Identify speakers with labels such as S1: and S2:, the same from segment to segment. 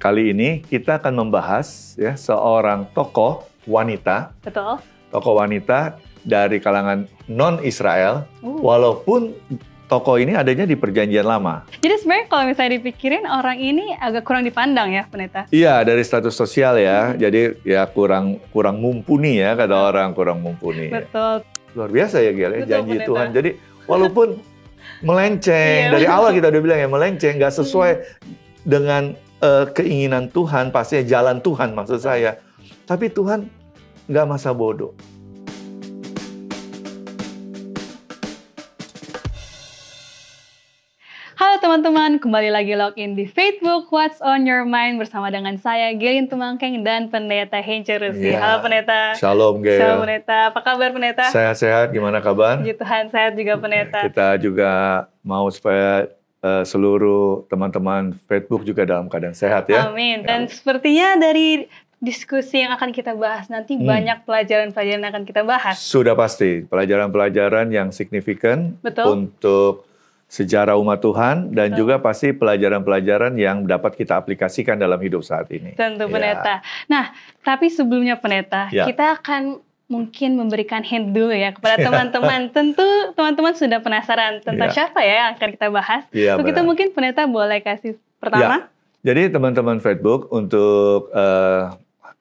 S1: Kali ini kita akan membahas ya seorang tokoh wanita.
S2: Betul.
S1: Tokoh wanita dari kalangan non-Israel, walaupun tokoh ini adanya di Perjanjian Lama.
S2: Jadi sebenarnya kalau misalnya dipikirin orang ini agak kurang dipandang ya, Pendeta?
S1: Iya, dari status sosial ya. Jadi ya kurang mumpuni ya, kata orang, kurang mumpuni.
S2: Betul.
S1: Luar biasa ya Gil,
S2: Betul,
S1: janji
S2: Pendeta.
S1: Tuhan. Jadi walaupun melenceng, dari awal kita udah bilang ya melenceng, nggak sesuai dengan keinginan Tuhan, pastinya jalan Tuhan maksud saya. Tapi Tuhan nggak masa bodoh.
S2: Halo teman-teman, kembali lagi login di Facebook What's on Your Mind bersama dengan saya Gillian Tumangkeng dan Pendeta Hence Rusdi. Halo Pendeta.
S1: Shalom Gil.
S2: Shalom Pendeta. Apa kabar Pendeta?
S1: Sehat-sehat, gimana kabar?
S2: Puji Tuhan, sehat juga Pendeta.
S1: Kita juga mau supaya seluruh teman-teman Facebook juga dalam keadaan sehat ya.
S2: Amin. Dan sepertinya dari diskusi yang akan kita bahas nanti banyak pelajaran-pelajaran yang akan kita bahas.
S1: Sudah pasti, pelajaran-pelajaran yang signifikan.
S2: Betul.
S1: Untuk sejarah umat Tuhan dan juga pasti pelajaran-pelajaran yang dapat kita aplikasikan dalam hidup saat ini.
S2: Tentu Pendeta. Nah, tapi sebelumnya Pendeta, kita akan mungkin memberikan hint dulu ya kepada teman-teman. Tentu teman-teman sudah penasaran tentang siapa ya yang akan kita bahas. Untuk itu mungkin Pendeta boleh kasih pertama.
S1: Jadi teman-teman Facebook, untuk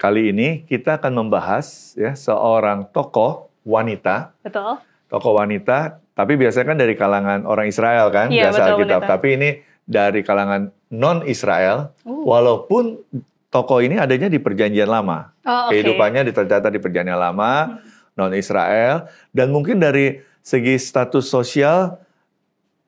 S1: kali ini kita akan membahas ya seorang tokoh wanita.
S2: Betul.
S1: Tokoh wanita, tapi biasanya kan dari kalangan orang Israel kan, biasa Alkitab. Tapi ini dari kalangan non-Israel, walaupun tokoh ini adanya di Perjanjian Lama. Kehidupannya tercatat di Perjanjian Lama, non-Israel, dan mungkin dari segi status sosial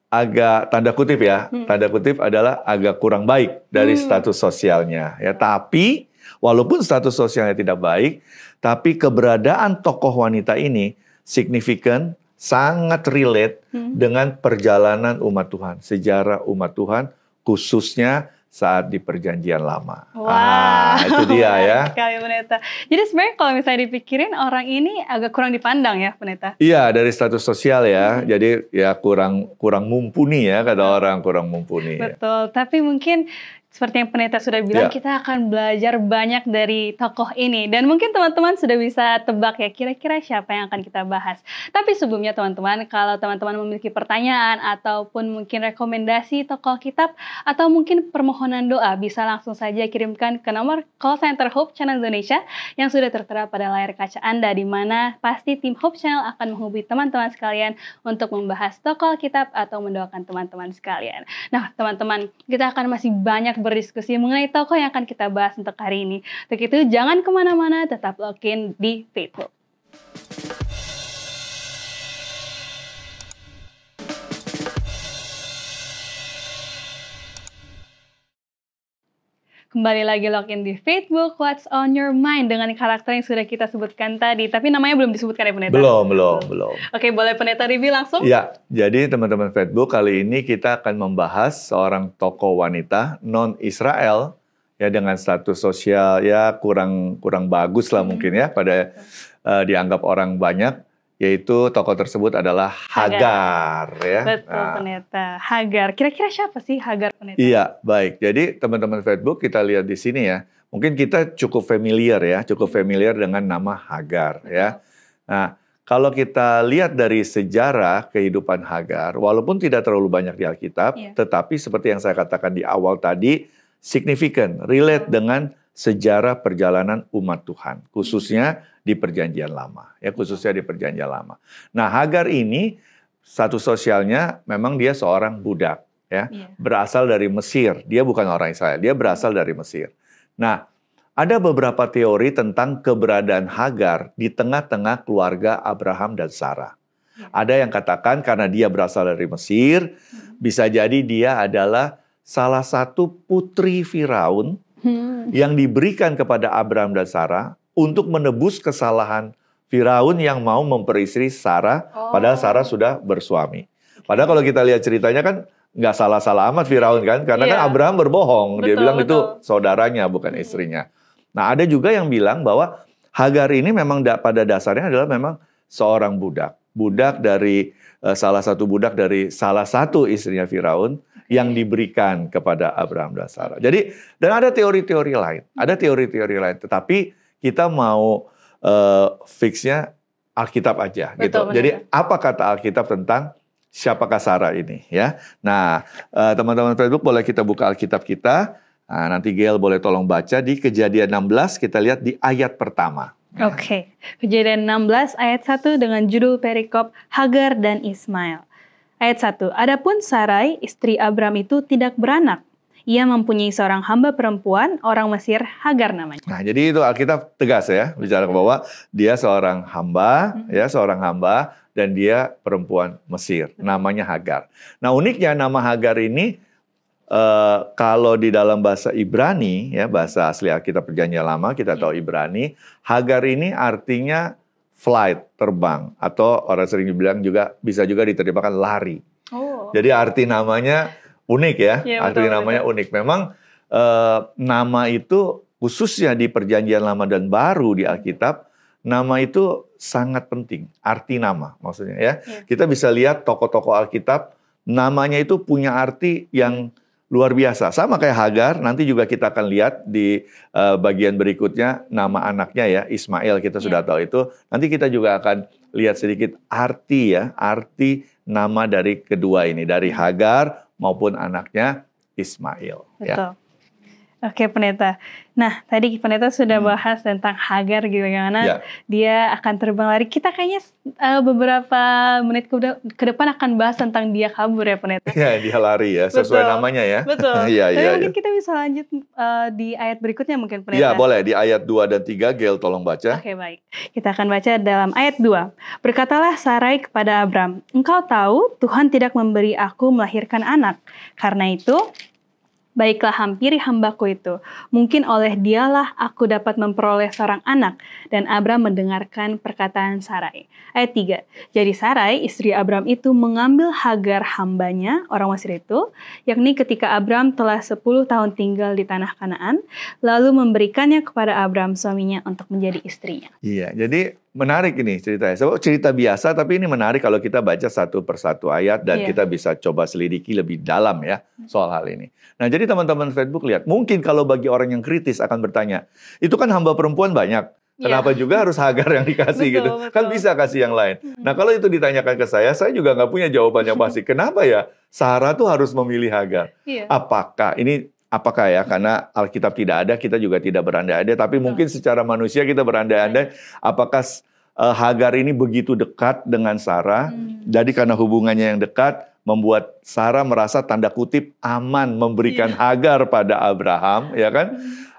S1: agak tanda kutip ya, tanda kutip adalah agak kurang baik dari status sosialnya. Ya, tapi walaupun status sosialnya tidak baik, tapi keberadaan tokoh wanita ini signifikan, sangat relate dengan perjalanan umat Tuhan, sejarah umat Tuhan, khususnya saat di Perjanjian Lama.
S2: Wah,
S1: itu dia ya.
S2: Sekali Pendeta. Jadi sebenarnya kalau misalnya dipikirin orang ini agak kurang dipandang ya Pendeta?
S1: Iya, dari status sosial ya. Jadi ya kurang mumpuni ya, kata orang, kurang mumpuni.
S2: Betul, tapi mungkin seperti yang Pendeta sudah bilang, kita akan belajar banyak dari tokoh ini. Dan mungkin teman-teman sudah bisa tebak ya, kira-kira siapa yang akan kita bahas. Tapi sebelumnya teman-teman, kalau teman-teman memiliki pertanyaan, ataupun mungkin rekomendasi tokoh kitab, atau mungkin permohonan doa, bisa langsung saja kirimkan ke nomor call center Hope Channel Indonesia, yang sudah tertera pada layar kaca Anda, di mana pasti tim Hope Channel akan menghubungi teman-teman sekalian untuk membahas tokoh kitab, atau mendoakan teman-teman sekalian. Nah teman-teman, kita akan masih banyak berdiskusi mengenai tokoh yang akan kita bahas untuk hari ini. Untuk itu jangan kemana-mana, tetap login di Facebook. Kembali lagi login di Facebook What's on Your Mind dengan karakter yang sudah kita sebutkan tadi. Tapi namanya belum disebutkan ya Pendeta?
S1: Belum.
S2: Oke, boleh Pendeta review langsung?
S1: Ya, jadi teman-teman Facebook, kali ini kita akan membahas seorang tokoh wanita non-Israel ya, dengan status sosial ya kurang bagus lah mungkin ya pada dianggap orang banyak, yaitu tokoh tersebut adalah Hagar ya.
S2: Betul Pendeta. Hagar. Kira-kira siapa sih Hagar Pendeta?
S1: Iya, baik. Jadi teman-teman Facebook, kita lihat di sini ya. Mungkin kita cukup familiar dengan nama Hagar ya. Nah, kalau kita lihat dari sejarah kehidupan Hagar, walaupun tidak terlalu banyak di Alkitab, tetapi seperti yang saya katakan di awal tadi, signifikan, relate dengan sejarah perjalanan umat Tuhan, khususnya di Perjanjian Lama, ya, khususnya di Perjanjian Lama. Nah, Hagar ini status sosialnya memang dia seorang budak, ya, berasal dari Mesir. Dia bukan orang Israel, dia berasal dari Mesir. Nah, ada beberapa teori tentang keberadaan Hagar di tengah-tengah keluarga Abraham dan Sarah. Ada yang katakan karena dia berasal dari Mesir, bisa jadi dia adalah salah satu putri Firaun yang diberikan kepada Abraham dan Sarah untuk menebus kesalahan Firaun yang mau memperistri Sarah, padahal Sarah sudah bersuami. Padahal kalau kita lihat ceritanya kan nggak salah-salah amat Firaun kan, karena kan Abraham berbohong, dia bilang itu saudaranya bukan istrinya. Nah, ada juga yang bilang bahwa Hagar ini memang pada dasarnya adalah memang seorang budak dari salah satu budak dari salah satu istrinya Firaun yang diberikan kepada Abraham dan Sarah. Jadi, dan ada teori-teori lain. Ada teori-teori lain. Tetapi kita mau fixnya Alkitab aja.
S2: Betul,
S1: gitu.
S2: benar.
S1: Jadi, apa kata Alkitab tentang siapakah Sarah ini? Ya. Nah, teman-teman Facebook boleh kita buka Alkitab kita. Nah, nanti Gail boleh tolong baca di Kejadian 16, kita lihat di ayat pertama.
S2: Oke, Kejadian 16 ayat 1 dengan judul perikop Hagar dan Ismail. Ayat 1, adapun Sarai, istri Abram itu tidak beranak. Ia mempunyai seorang hamba perempuan, orang Mesir, Hagar namanya.
S1: Nah, jadi itu Alkitab tegas ya, bicara bahwa dia seorang hamba, ya seorang hamba, dan dia perempuan Mesir, namanya Hagar. Nah, uniknya nama Hagar ini, kalau di dalam bahasa Ibrani, ya bahasa asli Alkitab Perjanjian Lama, kita tahu Ibrani, Hagar ini artinya flight, terbang, atau orang sering bilang juga bisa juga diterjemahkan lari.
S2: Oh.
S1: Jadi arti namanya unik ya, arti
S2: betul,
S1: namanya unik. Memang nama itu khususnya di Perjanjian Lama dan Baru di Alkitab, nama itu sangat penting, arti nama maksudnya ya. Kita bisa lihat tokoh-tokoh Alkitab, namanya itu punya arti yang luar biasa. Sama kayak Hagar, nanti juga kita akan lihat di bagian berikutnya nama anaknya ya, Ismail, kita sudah tahu itu. Nanti kita juga akan lihat sedikit arti ya, arti nama dari kedua ini, dari Hagar maupun anaknya Ismail.
S2: Betul. Ya. Oke, Pendeta. Nah, tadi Pendeta sudah bahas tentang Hagar gimana dia akan terbang lari. Kita kayaknya beberapa menit ke depan akan bahas tentang dia kabur ya, Pendeta.
S1: Iya, dia lari ya, sesuai namanya ya.
S2: Betul. Tapi mungkin kita bisa lanjut di ayat berikutnya mungkin, Pendeta.
S1: Iya, boleh. Di ayat 2 dan 3, Gail tolong baca.
S2: Oke, baik. Kita akan baca dalam ayat 2. Berkatalah Sarai kepada Abram, engkau tahu Tuhan tidak memberi aku melahirkan anak. Karena itu, baiklah hampiri hambaku itu. Mungkin oleh dialah aku dapat memperoleh seorang anak. Dan Abram mendengarkan perkataan Sarai. Ayat 3. Jadi Sarai, istri Abram itu mengambil Hagar hambanya, orang Mesir itu, yakni ketika Abram telah 10 tahun tinggal di tanah Kanaan, lalu memberikannya kepada Abram suaminya untuk menjadi istrinya.
S1: Iya, jadi menarik ini ceritanya. Cerita biasa, tapi ini menarik kalau kita baca satu persatu ayat dan kita bisa coba selidiki lebih dalam ya soal hal ini. Nah, jadi teman-teman Facebook lihat, mungkin kalau bagi orang yang kritis akan bertanya, itu kan hamba perempuan banyak, kenapa juga harus Hagar yang dikasih gitu? Kan bisa kasih yang lain. Nah, kalau itu ditanyakan ke saya juga nggak punya jawaban yang pasti. Kenapa ya Sarah tuh harus memilih Hagar? Apakah ya, karena Alkitab tidak ada, kita juga tidak berandai-andai, tapi mungkin secara manusia kita berandai-andai, apakah Hagar ini begitu dekat dengan Sarah, jadi karena hubungannya yang dekat, membuat Sarah merasa tanda kutip aman memberikan Hagar pada Abraham, ya kan?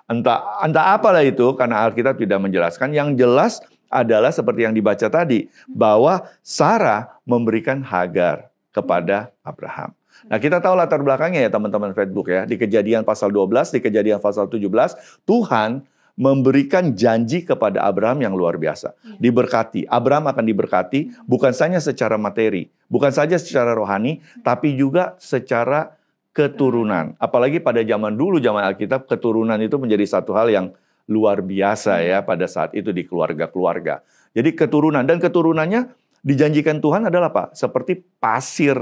S1: Entah apalah itu, karena Alkitab tidak menjelaskan. Yang jelas adalah seperti yang dibaca tadi, bahwa Sarah memberikan Hagar kepada Abraham. Nah, kita tahu latar belakangnya ya teman-teman Facebook ya. Di Kejadian pasal 12, di Kejadian pasal 17, Tuhan memberikan janji kepada Abraham yang luar biasa. Diberkati. Abraham akan diberkati bukan saja secara materi, bukan saja secara rohani, tapi juga secara keturunan. Apalagi pada zaman dulu, zaman Alkitab, keturunan itu menjadi satu hal yang luar biasa ya pada saat itu di keluarga-keluarga. Jadi keturunan, dan keturunannya dijanjikan Tuhan adalah apa? Seperti pasir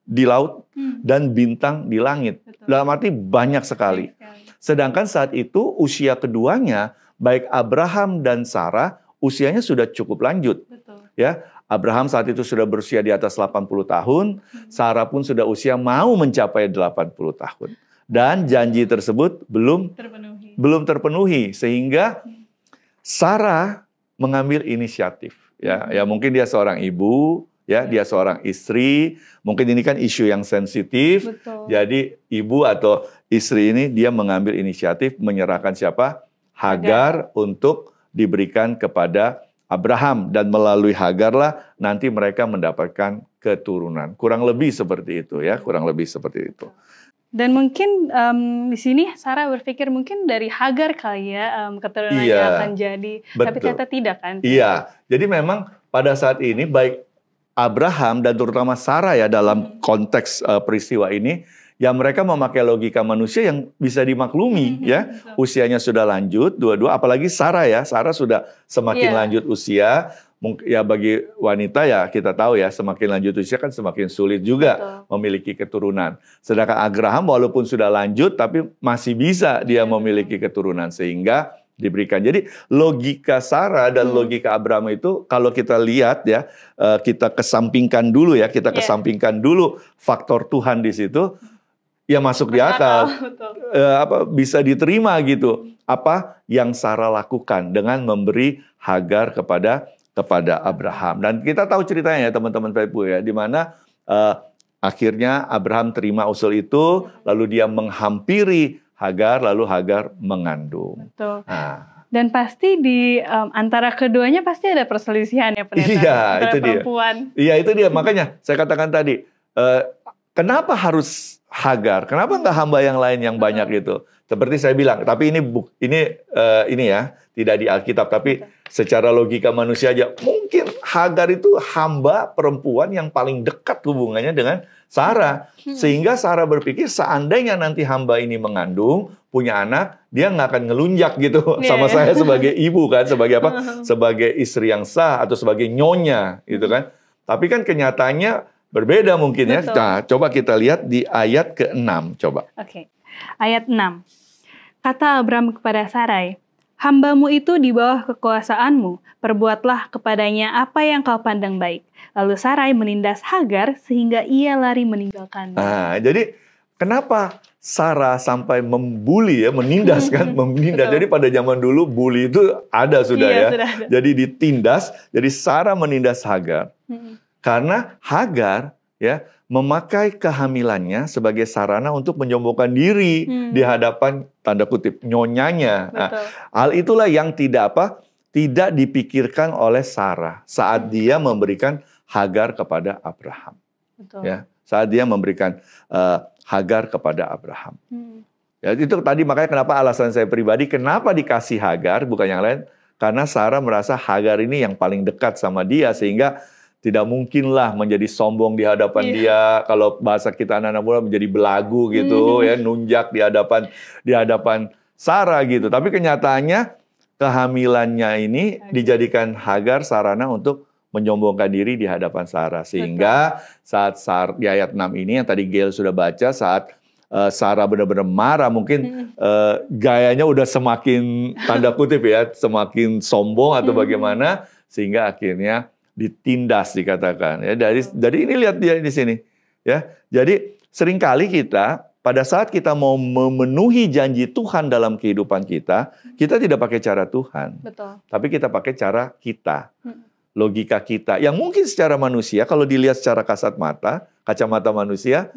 S1: di laut dan bintang di langit. Dalam arti banyak sekali. Sedangkan saat itu usia keduanya, baik Abraham dan Sarah, usianya sudah cukup lanjut. Ya, Abraham saat itu sudah berusia di atas 80 tahun, Sarah pun sudah usia mau mencapai 80 tahun. Dan janji tersebut belum terpenuhi, sehingga Sarah mengambil inisiatif. Ya, mungkin dia seorang ibu, ya, dia seorang istri, mungkin ini kan isu yang sensitif. Jadi ibu atau istri ini dia mengambil inisiatif menyerahkan siapa? Hagar untuk diberikan kepada Abraham, dan melalui Hagarlah nanti mereka mendapatkan keturunan. Kurang lebih seperti itu ya, kurang lebih seperti itu.
S2: Dan mungkin di sini Sarah berpikir mungkin dari Hagar kali ya keturunannya akan jadi, tapi ternyata tidak kan?
S1: Iya, jadi memang pada saat ini baik Abraham dan terutama Sarah ya dalam konteks peristiwa ini, ya mereka memakai logika manusia yang bisa dimaklumi ya. Usianya sudah lanjut, dua-dua, apalagi Sarah ya, Sarah sudah semakin lanjut usia, Ya bagi wanita ya kita tahu ya, semakin lanjut usia kan semakin sulit juga memiliki keturunan. Sedangkan Abraham walaupun sudah lanjut tapi masih bisa dia memiliki keturunan sehingga diberikan. Jadi logika Sarah dan logika Abraham itu kalau kita lihat ya, kita kesampingkan dulu ya, kesampingkan dulu faktor Tuhan di situ, ya masuk di akal, bisa diterima gitu. Apa yang Sarah lakukan dengan memberi Hagar kepada Abraham. Dan kita tahu ceritanya ya teman-teman Facebook ya, di mana akhirnya Abraham terima usul itu, lalu dia menghampiri Hagar, lalu Hagar mengandung.
S2: Betul. Dan pasti di antara keduanya pasti ada perselisihan ya pendeta.
S1: Iya, itu
S2: perempuan.
S1: Iya, itu dia. Makanya saya katakan tadi, kenapa harus Hagar? Kenapa nggak hamba yang lain yang banyak gitu? Seperti saya bilang, tapi ini ya, tidak di Alkitab, tapi secara logika manusia aja, mungkin Hagar itu hamba perempuan yang paling dekat hubungannya dengan Sarah. Sehingga Sarah berpikir seandainya nanti hamba ini mengandung, punya anak, dia nggak akan ngelunjak gitu sama saya sebagai ibu kan, sebagai apa? Sebagai istri yang sah atau sebagai nyonya gitu kan. Tapi kan kenyataannya berbeda mungkin ya. Nah, coba kita lihat di ayat ke-6 coba.
S2: Oke. Ayat 6. Kata Abram kepada Sarai, "Hambamu itu di bawah kekuasaanmu, perbuatlah kepadanya apa yang kau pandang baik." Lalu Sarai menindas Hagar sehingga ia lari meninggalkannya.
S1: Nah, jadi kenapa Sarah sampai membuli ya, menindas kan, menindas. Jadi pada zaman dulu bully itu ada sudah ya. Sudah ada. Jadi ditindas, jadi Sarah menindas Hagar. Karena Hagar ya memakai kehamilannya sebagai sarana untuk menyombongkan diri di hadapan tanda kutip nyonyanya. Nah, hal itulah yang tidak dipikirkan oleh Sarah saat dia memberikan Hagar kepada Abraham. Ya, saat dia memberikan Hagar kepada Abraham. Ya, itu tadi makanya kenapa alasan saya pribadi kenapa dikasih Hagar bukan yang lain, karena Sarah merasa Hagar ini yang paling dekat sama dia sehingga tidak mungkinlah menjadi sombong di hadapan dia. Kalau bahasa kita anak-anak muda menjadi belagu gitu ya, nunjak di hadapan Sarah gitu. Tapi kenyataannya kehamilannya ini dijadikan Hagar sarana untuk menyombongkan diri di hadapan Sarah. Sehingga saat di ayat 6 ini yang tadi Gail sudah baca, saat Sarah benar-benar marah, mungkin gayanya udah semakin tanda kutip ya, semakin sombong atau bagaimana, sehingga akhirnya ditindas dikatakan ya. Dari ini lihat dia di sini ya. Jadi seringkali kita pada saat kita mau memenuhi janji Tuhan dalam kehidupan kita tidak pakai cara Tuhan.
S2: Betul.
S1: Tapi kita pakai cara kita. Logika kita yang mungkin secara manusia kalau dilihat secara kasat mata, kacamata manusia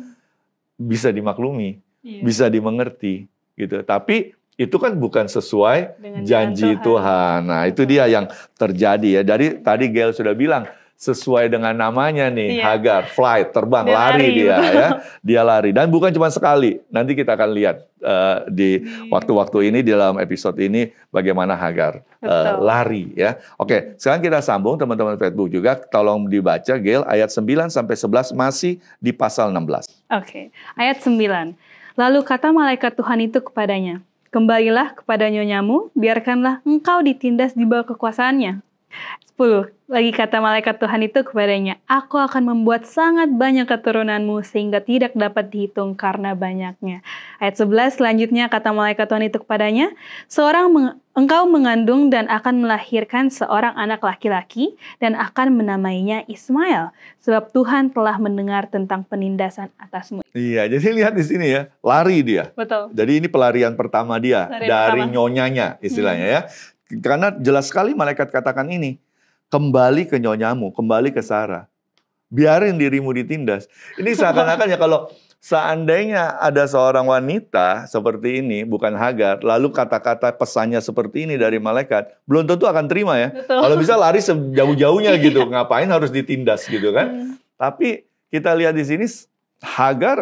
S1: bisa dimaklumi, bisa dimengerti gitu. Tapi itu kan bukan sesuai dengan janji Tuhan. Nah, itu dia yang terjadi ya. Dari tadi Gail sudah bilang, sesuai dengan namanya nih, Hagar, flight, terbang, lari dia ya. Dia lari. Dan bukan cuma sekali. Nanti kita akan lihat di waktu-waktu ini, di dalam episode ini, bagaimana Hagar lari ya. Oke, sekarang kita sambung teman-teman Facebook juga. Tolong dibaca Gail, ayat 9-11 masih di pasal 16.
S2: Oke, ayat 9. Lalu kata malaikat Tuhan itu kepadanya, "Kembalilah kepada nyonyamu, biarkanlah engkau ditindas di bawah kekuasaannya." 10. Lagi kata malaikat Tuhan itu kepadanya, "Aku akan membuat sangat banyak keturunanmu sehingga tidak dapat dihitung karena banyaknya." Ayat 11 selanjutnya kata malaikat Tuhan itu kepadanya, "Engkau mengandung dan akan melahirkan seorang anak laki-laki dan akan menamainya Ismail, sebab Tuhan telah mendengar tentang penindasan atasmu."
S1: Iya, jadi lihat di sini ya, lari dia.
S2: Betul.
S1: Dari ini pelarian pertama dia dari nyonyanya istilahnya ya. Karena jelas sekali malaikat katakan ini, kembali ke nyonyamu, kembali ke Sarah. Biarin dirimu ditindas. Ini seakan-akan ya kalau seandainya ada seorang wanita seperti ini, bukan Hagar, lalu kata-kata pesannya seperti ini dari malaikat, belum tentu akan terima ya.
S2: Betul.
S1: Kalau bisa lari sejauh-jauhnya gitu, ngapain harus ditindas gitu kan. Tapi kita lihat di sini, Hagar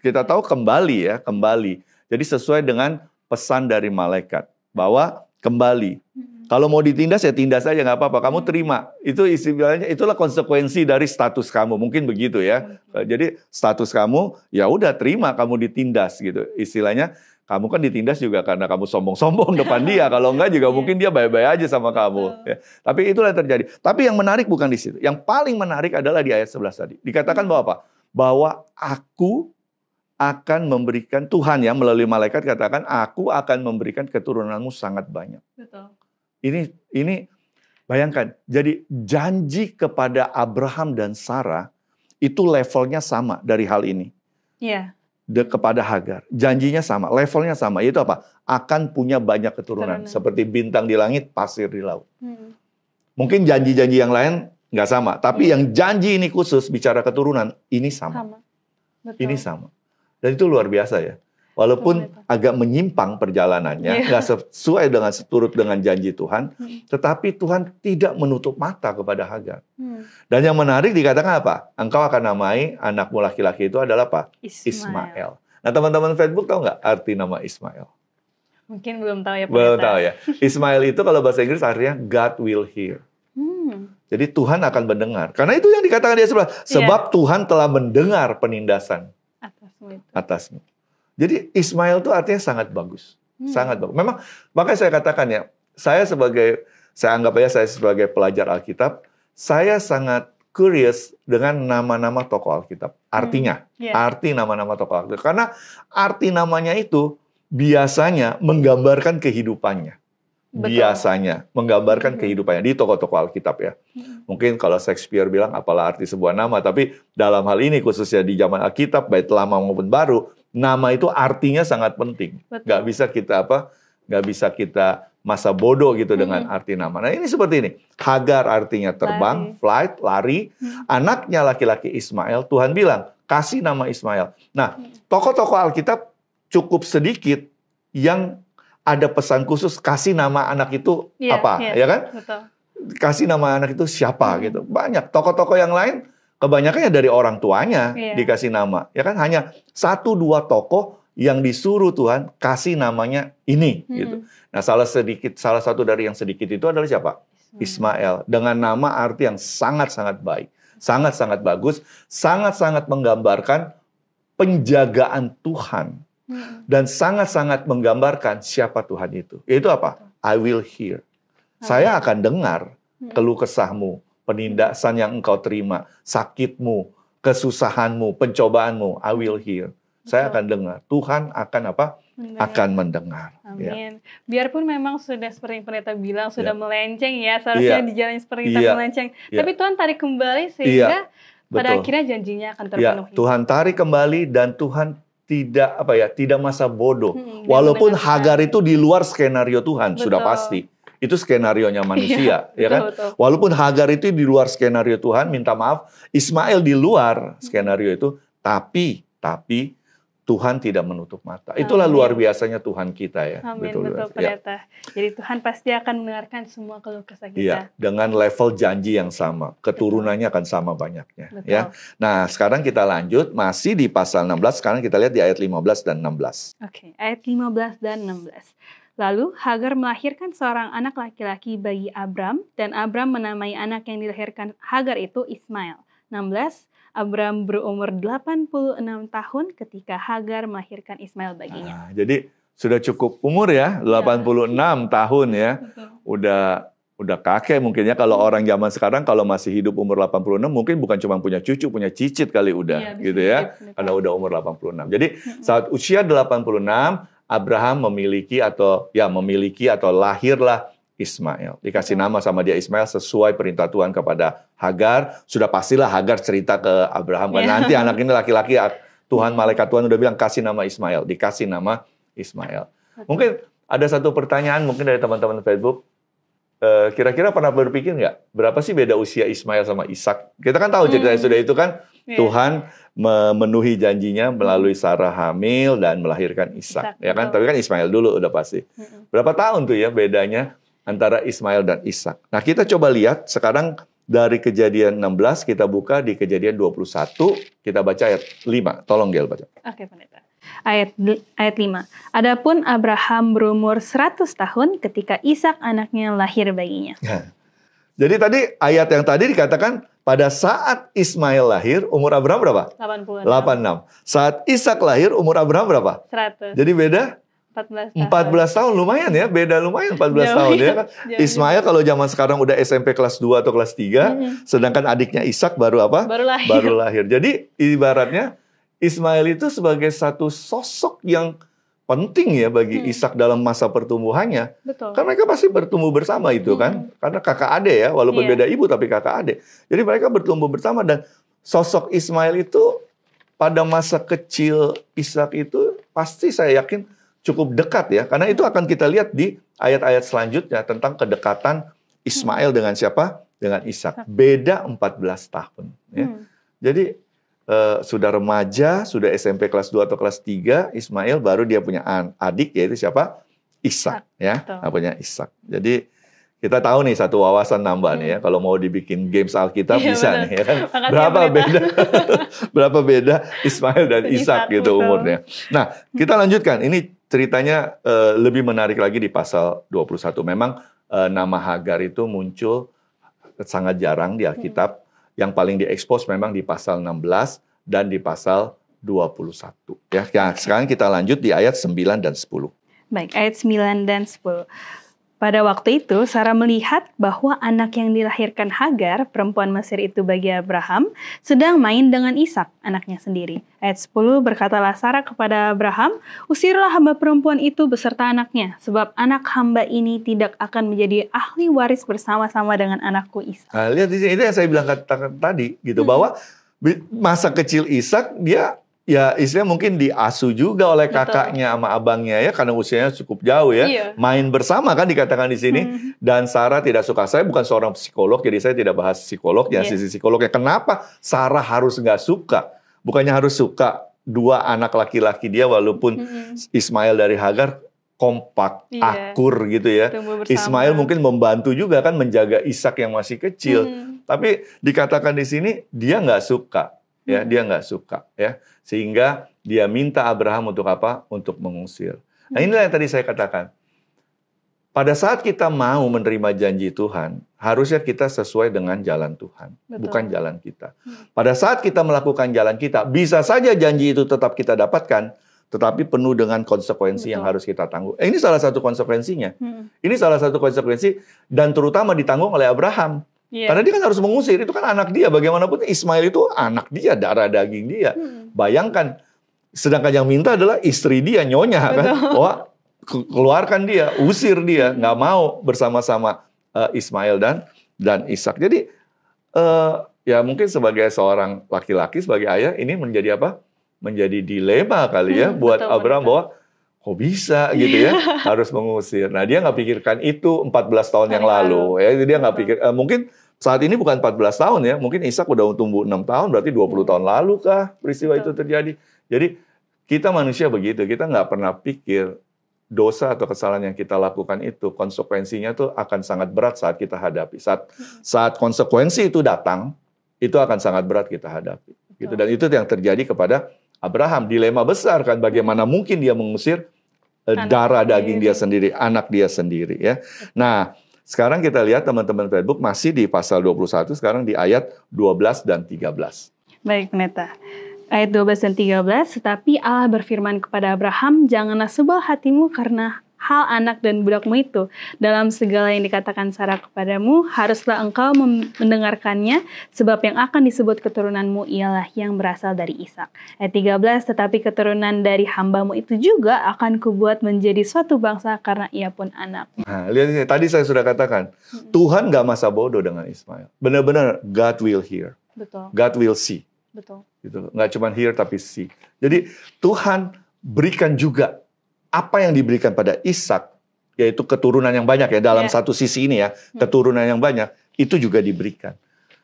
S1: kita tahu kembali ya, kembali. Jadi sesuai dengan pesan dari malaikat, bahwa kembali. Kalau mau ditindas ya tindas aja, nggak apa-apa. Kamu terima. Itu istilahnya, itulah konsekuensi dari status kamu. Mungkin begitu ya. Jadi status kamu ya udah terima kamu ditindas gitu. Istilahnya kamu kan ditindas juga karena kamu sombong-sombong depan dia. Kalau enggak juga mungkin dia baik-baik aja sama kamu. Ya. Tapi itulah yang terjadi. Tapi yang menarik bukan di situ. Yang paling menarik adalah di ayat 11 tadi. Dikatakan bahwa apa? Bahwa aku akan memberikan, Tuhan ya melalui malaikat katakan, aku akan memberikan keturunanmu sangat banyak.
S2: Betul.
S1: Ini bayangkan, jadi janji kepada Abraham dan Sarah itu levelnya sama dari hal ini.
S2: Iya.
S1: Kepada Hagar, janjinya sama, levelnya sama, yaitu apa? Akan punya banyak keturunan, seperti bintang di langit, pasir di laut. Mungkin janji-janji yang lain nggak sama, tapi yang janji ini khusus bicara keturunan, ini sama.
S2: Betul.
S1: Ini sama. Dan itu luar biasa ya. Walaupun agak menyimpang perjalanannya, nggak sesuai dengan seturut dengan janji Tuhan, tetapi Tuhan tidak menutup mata kepada Hagar. Dan yang menarik dikatakan apa? Engkau akan namai anakmu laki-laki itu adalah apa? Ismail. Nah teman-teman Facebook tahu nggak arti nama Ismail?
S2: Mungkin belum tahu ya.
S1: Belum tahu ya. Ismail itu kalau bahasa Inggris artinya God will hear. Jadi Tuhan akan mendengar. Karena itu yang dikatakan di sebelah. Sebab Tuhan telah mendengar penindasan atasmu. Jadi Ismail itu artinya sangat bagus. Sangat bagus. Memang, makanya saya katakan ya, saya anggap aja saya sebagai pelajar Alkitab, saya sangat curious dengan nama-nama tokoh Alkitab. Artinya, arti nama-nama tokoh Alkitab. Karena arti namanya itu biasanya menggambarkan kehidupannya. Biasanya menggambarkan kehidupannya di tokoh-tokoh Alkitab ya. Mungkin kalau Shakespeare bilang apalah arti sebuah nama, tapi dalam hal ini khususnya di zaman Alkitab, baik lama maupun baru, nama itu artinya sangat penting. Nggak bisa kita masa bodoh gitu dengan arti nama. Nah ini seperti ini. Hagar artinya terbang, flight, lari. Anaknya laki-laki Ismail, Tuhan bilang, kasih nama Ismail. Nah, tokoh-tokoh Alkitab cukup sedikit yang ada pesan khusus kasih nama anak itu apa, ya kan?
S2: Betul.
S1: Kasih nama anak itu siapa gitu. Banyak tokoh-tokoh yang lain kebanyakan ya dari orang tuanya dikasih nama, ya kan? Hanya 1-2 tokoh yang disuruh Tuhan kasih namanya ini gitu. Nah, salah satu dari yang sedikit itu adalah siapa? Ismail. Dengan nama arti yang sangat-sangat baik, sangat-sangat bagus, sangat-sangat menggambarkan penjagaan Tuhan. Dan sangat-sangat menggambarkan siapa Tuhan itu. Yaitu apa? I will hear. Saya akan dengar keluh kesahmu, penindasan yang engkau terima, sakitmu, kesusahanmu, pencobaanmu. I will hear. Saya akan dengar. Tuhan akan apa? Akan mendengar.
S2: Amin. Biarpun memang sudah seperti yang pendeta bilang, sudah melenceng ya. Seharusnya di jalan seperti kita melenceng. Tapi Tuhan tarik kembali sehingga pada akhirnya janjinya akan terpenuhi.
S1: Tuhan tarik kembali dan Tuhan tidak masa bodoh. Walaupun Hagar itu di luar skenario Tuhan, sudah pasti. Itu skenarionya manusia, ya kan? Betul. Walaupun Hagar itu di luar skenario Tuhan, minta maaf, Ismail di luar skenario itu, tapi Tuhan tidak menutup mata. Itulah luar biasanya Tuhan kita ya.
S2: Amin, betul pendeta. Jadi Tuhan pasti akan mendengarkan semua keluh kesah kita.
S1: Iya, dengan level janji yang sama. Keturunannya akan sama banyaknya. Ya. Nah, sekarang kita lanjut, masih di pasal 16, sekarang kita lihat di ayat 15 dan 16.
S2: Oke, ayat 15 dan 16. Lalu Hagar melahirkan seorang anak laki-laki bagi Abram, dan Abram menamai anak yang dilahirkan Hagar itu Ismail. 16. Abram berumur 86 tahun ketika Hagar melahirkan Ismail baginya.
S1: Jadi sudah cukup umur ya, 86 tahun ya. Udah kakek mungkin ya, kalau orang zaman sekarang kalau masih hidup umur 86 mungkin bukan cuma punya cucu, punya cicit kali udah gitu ya. Karena udah umur 86. Jadi saat usia 86 Abraham memiliki atau lahirlah Ismail. Dikasih nama sama dia Ismail sesuai perintah Tuhan kepada Hagar. Sudah pastilah Hagar cerita ke Abraham. Karena nanti anak ini laki-laki, Tuhan, malaikat Tuhan udah bilang kasih nama Ismail. Dikasih nama Ismail. Mungkin ada satu pertanyaan mungkin dari teman-teman Facebook. Kira-kira pernah berpikir nggak? Berapa sih beda usia Ismail sama Ishak? Kita kan tahu ceritanya sudah itu kan. Tuhan memenuhi janjinya melalui Sarah hamil dan melahirkan Ishak. Ya kan? Tapi kan Ismail dulu udah pasti. Berapa tahun tuh ya bedanya antara Ismail dan Ishak. Nah, kita coba lihat sekarang dari Kejadian 16 kita buka di Kejadian 21, kita baca ayat 5. Tolong Gel baca.
S2: Oke, pendeta. Ayat 5. Adapun Abraham berumur 100 tahun ketika Ishak anaknya lahir baginya.
S1: Jadi tadi ayat yang tadi dikatakan pada saat Ismail lahir umur Abraham berapa?
S2: 86.
S1: 86. Saat Ishak lahir umur Abraham berapa?
S2: 100.
S1: Jadi beda
S2: 14 tahun.
S1: 14 tahun, lumayan ya, beda lumayan 14
S2: Jauh
S1: tahun
S2: ya.
S1: ya kan.
S2: Jauh.
S1: Ismail kalau zaman sekarang udah SMP kelas 2 atau kelas 3, sedangkan adiknya Ishak baru apa?
S2: Baru lahir.
S1: Lahir. Jadi ibaratnya Ismail itu sebagai satu sosok yang penting ya bagi Ishak dalam masa pertumbuhannya.
S2: Betul.
S1: Kan mereka pasti bertumbuh bersama itu kan. Karena kakak adik ya, walaupun beda ibu tapi kakak adik. Jadi mereka bertumbuh bersama dan sosok Ismail itu pada masa kecil Ishak itu pasti saya yakin cukup dekat ya. Karena itu akan kita lihat di ayat-ayat selanjutnya tentang kedekatan Ismail dengan siapa? Dengan Ishak. Beda 14 tahun. Ya. Jadi sudah remaja, sudah SMP kelas 2 atau kelas 3, Ismail baru dia punya adik yaitu siapa? Ishak. Ya, punya Ishak. Jadi kita tahu nih satu wawasan nambah nih ya. Kalau mau dibikin games Alkitab bisa nih ya kan. Berapa beda Ismail dan Ishak gitu umurnya. Nah, kita lanjutkan. Ini ceritanya lebih menarik lagi di pasal 21. Memang nama Hagar itu muncul sangat jarang di Alkitab. Yang paling diekspos memang di pasal 16 dan di pasal 21. Ya, sekarang kita lanjut di ayat 9 dan 10.
S2: Baik, ayat 9 dan 10. Pada waktu itu, Sarah melihat bahwa anak yang dilahirkan Hagar, perempuan Mesir itu bagi Abraham, sedang main dengan Ishak, anaknya sendiri. Ayat 10, berkatalah Sarah kepada Abraham, usirlah hamba perempuan itu beserta anaknya, sebab anak hamba ini tidak akan menjadi ahli waris bersama-sama dengan anakku Ishak.
S1: Nah, lihat di sini, itu yang saya bilang tadi, gitu, bahwa masa kecil Ishak, dia ya istilahnya mungkin diasuh juga oleh kakaknya sama abangnya ya karena usianya cukup jauh ya. Main bersama kan dikatakan di sini. Dan Sarah tidak suka. Saya bukan seorang psikolog jadi saya tidak bahas psikolog ya sisi psikolognya. Kenapa Sarah harus nggak suka? Bukannya harus suka dua anak laki-laki dia walaupun Ismail dari Hagar kompak, akur gitu ya. Ismail mungkin membantu juga kan menjaga Ishak yang masih kecil. Tapi dikatakan di sini dia nggak suka. Ya, dia nggak suka ya, sehingga dia minta Abraham untuk apa? Untuk mengusir. Nah, inilah yang tadi saya katakan. Pada saat kita mau menerima janji Tuhan, harusnya kita sesuai dengan jalan Tuhan, bukan jalan kita. Pada saat kita melakukan jalan kita, bisa saja janji itu tetap kita dapatkan, tetapi penuh dengan konsekuensi yang harus kita tanggung. Ini salah satu konsekuensinya. Ini salah satu konsekuensi dan terutama ditanggung oleh Abraham. Karena dia kan harus mengusir, itu kan anak dia. Bagaimanapun Ismail itu anak dia, darah daging dia. Bayangkan, sedangkan yang minta adalah istri dia, nyonya kan. Wah, keluarkan dia, usir dia, nggak mau bersama-sama Ismail dan Ishak. Jadi ya mungkin sebagai seorang laki-laki, sebagai ayah, ini menjadi apa? Menjadi dilema kali ya buat Abraham bahwa kok bisa gitu ya harus mengusir. Nah dia nggak pikirkan itu 14 tahun yang lalu ya. Jadi dia nggak pikir mungkin saat ini bukan 14 tahun ya. Mungkin Ishak udah tumbuh 6 tahun berarti 20 tahun lalu kah peristiwa itu terjadi. Jadi kita manusia begitu. Kita nggak pernah pikir dosa atau kesalahan yang kita lakukan itu konsekuensinya tuh akan sangat berat saat kita hadapi. Saat konsekuensi itu datang itu akan sangat berat kita hadapi. Gitu. Dan itu yang terjadi kepada Abraham. Dilema besar kan bagaimana mungkin dia mengusir darah daging dia sendiri, anak dia sendiri ya. Nah, sekarang kita lihat teman-teman Facebook masih di pasal 21, sekarang di ayat 12 dan 13.
S2: Baik, Pendeta. Ayat 12 dan 13, tetapi Allah berfirman kepada Abraham, janganlah sebal hatimu karena hal anak dan budakmu itu. Dalam segala yang dikatakan Sarah kepadamu, haruslah engkau mendengarkannya, sebab yang akan disebut keturunanmu ialah yang berasal dari Ishak. Ayat 13, tetapi keturunan dari hambamu itu juga akan kubuat menjadi suatu bangsa karena ia pun anak.
S1: Nah, lihat ini, tadi saya sudah katakan, Tuhan gak masa bodoh dengan Ismail. Benar-benar God will hear.
S2: Betul.
S1: God will see.
S2: Betul.
S1: Gitu. Nggak cuma hear tapi see. Jadi Tuhan berikan juga apa yang diberikan pada Ishak, yaitu keturunan yang banyak ya, dalam satu sisi ini ya, keturunan yang banyak, itu juga diberikan.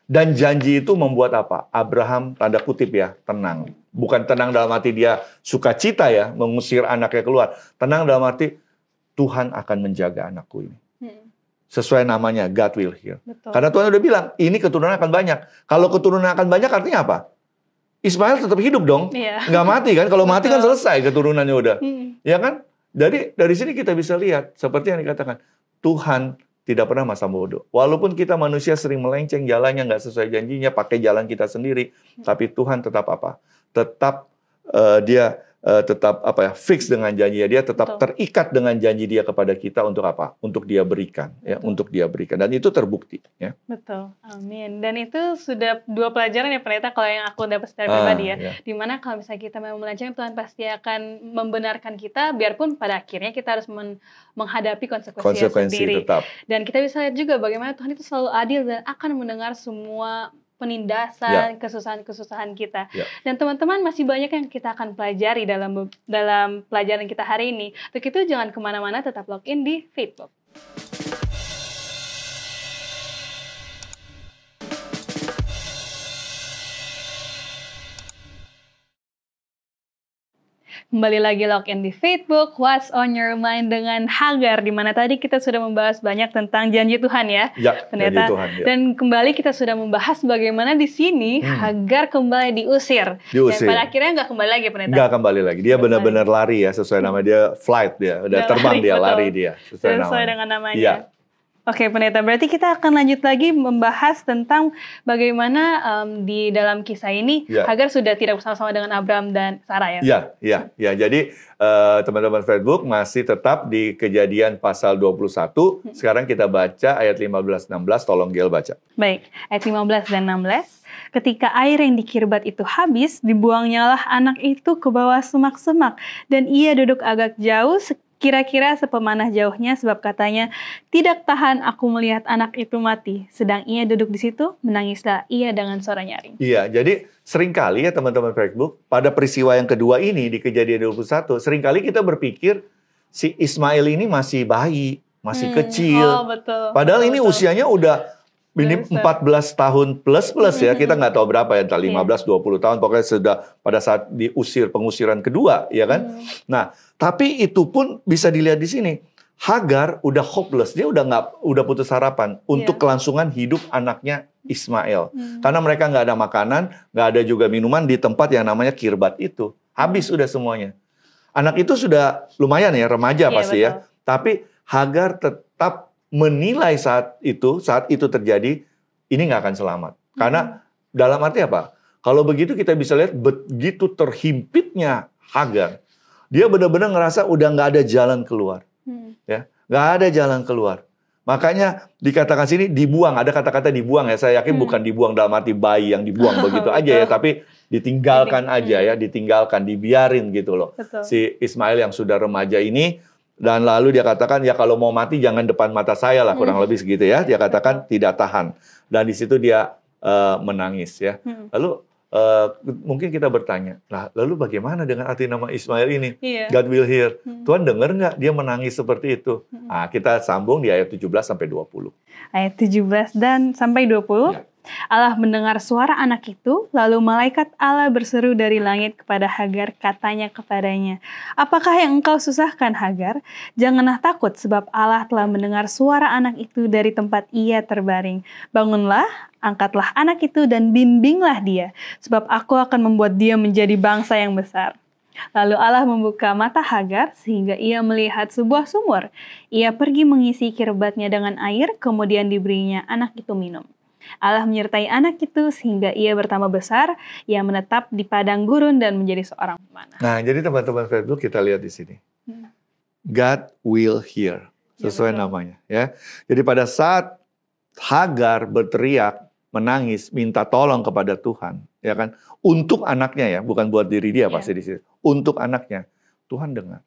S1: Dan janji itu membuat apa? Abraham, tanda kutip ya, tenang. Bukan tenang dalam arti dia sukacita ya, mengusir anaknya keluar. Tenang dalam arti, Tuhan akan menjaga anakku ini. Sesuai namanya, God will hear.
S2: Betul.
S1: Karena Tuhan udah bilang, ini keturunan akan banyak. Kalau keturunan akan banyak artinya apa? Ismail tetap hidup dong.
S2: Iya.
S1: Nggak mati kan? Kalau mati kan
S2: Betul.
S1: selesai keturunannya udah.
S2: Hmm.
S1: Ya kan? Dari sini kita bisa lihat, seperti yang dikatakan, Tuhan tidak pernah masa bodoh. Walaupun kita manusia sering melenceng jalannya, nggak sesuai janjinya, pakai jalan kita sendiri, tapi Tuhan tetap apa? Tetap dia tetap apa ya, fix dengan janjinya, dia tetap
S2: Betul.
S1: terikat dengan janji dia kepada kita untuk apa? Untuk dia berikan, ya,
S2: Betul.
S1: untuk dia berikan, dan itu terbukti, ya.
S2: Betul, amin. Dan itu sudah 2 pelajaran ya pendeta kalau yang aku dapat secara pribadi ya.
S1: Ya.
S2: Dimana kalau misalnya kita mau melenceng, Tuhan pasti akan membenarkan kita, biarpun pada akhirnya kita harus menghadapi konsekuensinya
S1: Konsekuensi
S2: sendiri.
S1: tetap.
S2: Dan kita bisa lihat juga bagaimana Tuhan itu selalu adil dan akan mendengar semua penindasan, kesusahan-kesusahan kita.
S1: Ya.
S2: Dan teman-teman, masih banyak yang kita akan pelajari dalam pelajaran kita hari ini. Untuk itu jangan kemana-mana, tetap login di Facebook. Kembali lagi login di Facebook, What's on Your Mind dengan Hagar, di mana tadi kita sudah membahas banyak tentang janji Tuhan ya,
S1: Ya,
S2: pendeta.
S1: janji Tuhan, ya.
S2: Dan kembali kita sudah membahas bagaimana di sini Hagar kembali diusir.
S1: Diusir.
S2: Dan pada akhirnya nggak kembali lagi pendeta.
S1: Nggak kembali lagi. Dia benar-benar lari ya, sesuai nama dia, flight dia. Udah terbang dia,
S2: betul.
S1: lari dia.
S2: Sesuai dengan namanya.
S1: Iya.
S2: Oke pendeta, berarti kita akan lanjut lagi membahas tentang bagaimana di dalam kisah ini Hagar sudah tidak bersama-sama dengan Abraham dan Sarah ya?
S1: Iya. Jadi teman-teman Facebook masih tetap di Kejadian pasal 21. Sekarang kita baca ayat 15-16, tolong Gel baca.
S2: Baik, ayat 15 dan 16. Ketika air yang di Kirbat itu habis, dibuangnyalah anak itu ke bawah semak-semak, dan ia duduk agak jauh, kira-kira sepemanah jauhnya, sebab katanya, tidak tahan aku melihat anak itu mati. Sedang ia duduk di situ, menangislah ia dengan suara nyaring.
S1: Iya, jadi seringkali ya teman-teman Facebook, pada peristiwa yang kedua ini di Kejadian 21, seringkali kita berpikir si Ismail ini masih bayi, masih kecil.
S2: Oh, betul.
S1: Padahal ini
S2: betul.
S1: usianya udah ini 14 tahun plus ya, kita nggak tahu berapa ya, entah 15-20 tahun, pokoknya sudah pada saat diusir, pengusiran kedua, ya kan? Nah, tapi itu pun bisa dilihat di sini. Hagar udah hopeless, dia udah putus harapan untuk kelangsungan hidup anaknya Ismail. Karena mereka nggak ada makanan, nggak ada juga minuman di tempat yang namanya Kirbat itu. Habis udah semuanya. Anak itu sudah lumayan ya, remaja pasti
S2: betul.
S1: ya. Tapi Hagar tetap menilai saat itu terjadi, ini nggak akan selamat. Karena dalam arti apa? Kalau begitu kita bisa lihat begitu terhimpitnya Hagar. Dia benar-benar ngerasa udah nggak ada jalan keluar. Ya, nggak ada jalan keluar. Makanya dikatakan sini dibuang, ada kata-kata dibuang ya. Saya yakin bukan dibuang dalam arti bayi yang dibuang begitu aja ya, tapi ditinggalkan aja ya, ditinggalkan, dibiarin gitu loh.
S2: Betul.
S1: Si Ismail yang sudah remaja ini. Dan lalu dia katakan, ya kalau mau mati jangan depan mata saya lah, kurang lebih segitu ya. Dia katakan tidak tahan. Dan di situ dia menangis ya. Lalu mungkin kita bertanya, nah lalu bagaimana dengan arti nama Ismail ini? God will hear. Tuhan dengar nggak dia menangis seperti itu? Nah, kita sambung di ayat 17 sampai 20.
S2: Ayat 17 dan sampai 20. Ya. Allah mendengar suara anak itu, lalu malaikat Allah berseru dari langit kepada Hagar, katanya kepadanya, apakah yang engkau susahkan Hagar? Janganlah takut, sebab Allah telah mendengar suara anak itu dari tempat ia terbaring. Bangunlah, angkatlah anak itu dan bimbinglah dia, sebab aku akan membuat dia menjadi bangsa yang besar. Lalu Allah membuka mata Hagar sehingga ia melihat sebuah sumur. Ia pergi mengisi kirbatnya dengan air, kemudian diberinya anak itu minum. Allah menyertai anak itu sehingga ia bertambah besar, ia menetap di padang gurun dan menjadi seorang pemanah.
S1: Nah, jadi teman-teman Facebook kita lihat di sini. God will hear, sesuai namanya ya. Jadi pada saat Hagar berteriak, menangis, minta tolong kepada Tuhan, ya kan? Untuk anaknya ya, bukan buat diri dia pasti di sini. Untuk anaknya, Tuhan dengar.